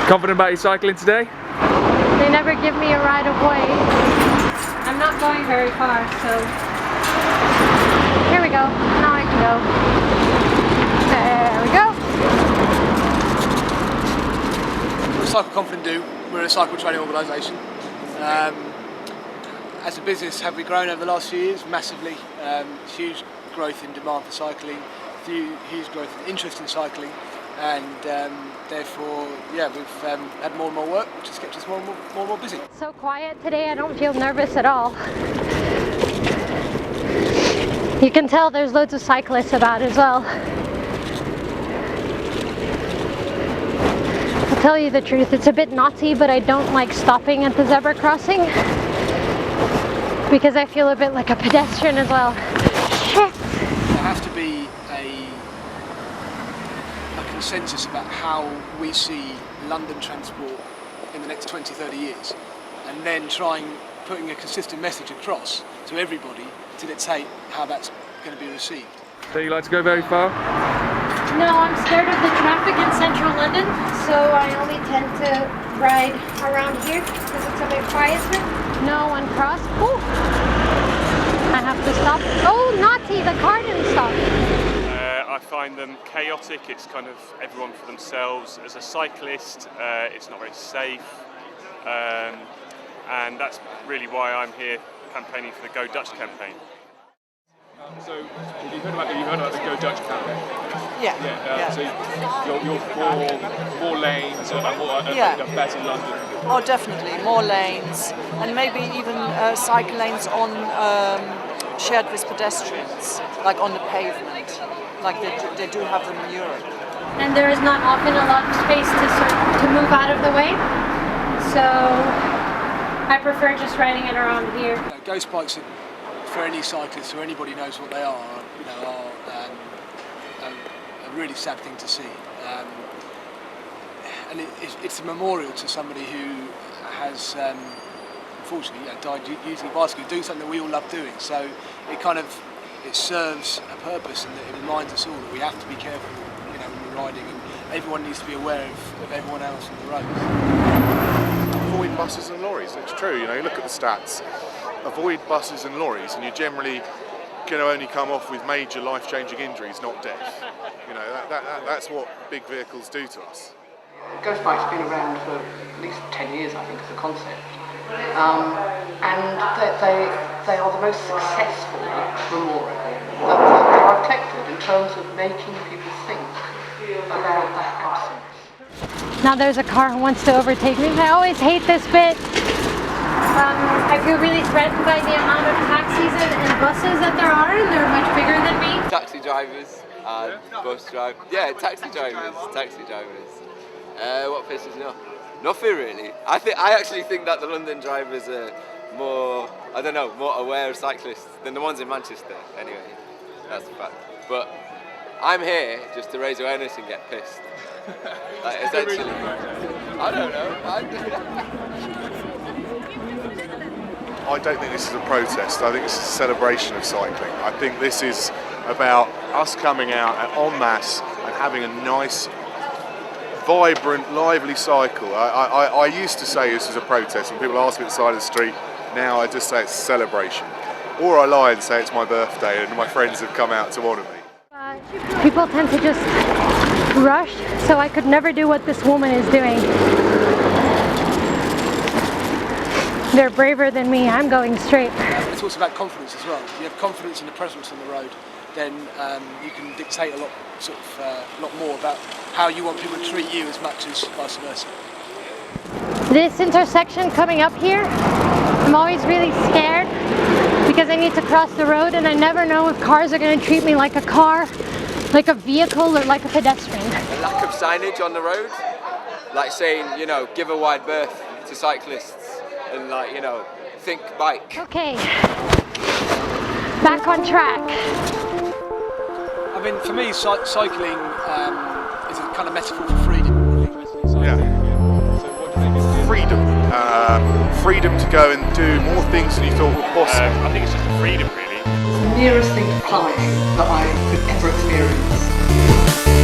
Confident about your cycling today? They never give me a right of way. I'm not going very far, so here we go. Now I can go. There we go. We're a Cycle Confident Do. We're a cycle training organisation. As a business, have we grown over the last few years? Massively. Huge growth in demand for cycling, huge growth in interest in cycling, and therefore, yeah, we've had more and more work, which has kept us more and more busy. So quiet today, I don't feel nervous at all. You can tell there's loads of cyclists about as well. I'll tell you the truth, it's a bit naughty, but I don't like stopping at the zebra crossing because I feel a bit like a pedestrian as well. Shit! There has to be a consensus about how we see London transport in the next 20-30 years, and then putting a consistent message across to everybody to dictate how that's going to be received. Don't you like to go very far? No, I'm scared of the traffic in central London, so I only tend to ride around here because it's a bit quieter. No one crossed. Oh! I have to stop. Oh, naughty! The car didn't stop. I find them chaotic. It's kind of everyone for themselves. As a cyclist, it's not very safe, and that's really why I'm here campaigning for the Go Dutch campaign. So you've heard about the Go Dutch campaign? Yeah. So you're for more lanes and a better London. Oh, definitely more lanes, and maybe even cycle lanes on shared with pedestrians, like on the pavement, like they do have them in Europe. And there is not often a lot of space to move out of the way, so I prefer just riding it around here. Ghost bikes, for any cyclist or anybody who knows what they are a really sad thing to see. And it's a memorial to somebody who has unfortunately died using a bicycle, doing something that we all love doing. So it serves a purpose, and it reminds us all that we have to be careful, when we're riding, and everyone needs to be aware of everyone else on the road. Avoid buses and lorries. It's true. You look at the stats. Avoid buses and lorries, and you're generally going to only come off with major life-changing injuries, not death. That's what big vehicles do to us. Ghost bikes have been around for at least 10 years, I think, as a concept. And they are the most successful memorial that I've collected in terms of making people think about that absence. Now there's a car who wants to overtake me. I always hate this bit. I feel really threatened by the amount of taxis and buses that there are, and they're much bigger than me. Taxi drivers, bus drivers. Yeah, taxi drivers. What pisses me off? Nothing really. I actually think that the London drivers are more aware of cyclists than the ones in Manchester. Anyway, that's a fact. But I'm here just to raise awareness and get pissed. Essentially. I don't know. I don't think this is a protest. I think this is a celebration of cycling. I think this is about us coming out en masse and having a nice, vibrant, lively cycle. I used to say this was a protest when people ask me at the side of the street. Now I just say it's a celebration. Or I lie and say it's my birthday and my friends have come out to honour me. People tend to just rush, so I could never do what this woman is doing. They're braver than me. I'm going straight. It's also about confidence as well. If you have confidence in the presence on the road, then you can dictate a lot more about how you want people to treat you as much as vice versa. This intersection coming up here, I'm always really scared because I need to cross the road, and I never know if cars are going to treat me like a car, like a vehicle, or like a pedestrian. A lack of signage on the road, like saying, give a wide berth to cyclists, and think bike. Okay, back on track. I mean, for me, cycling is a kind of metaphor for freedom. Yeah. Freedom to go and do more things than you thought were possible. I think it's just a freedom, really. The nearest thing to flying that I could ever experience.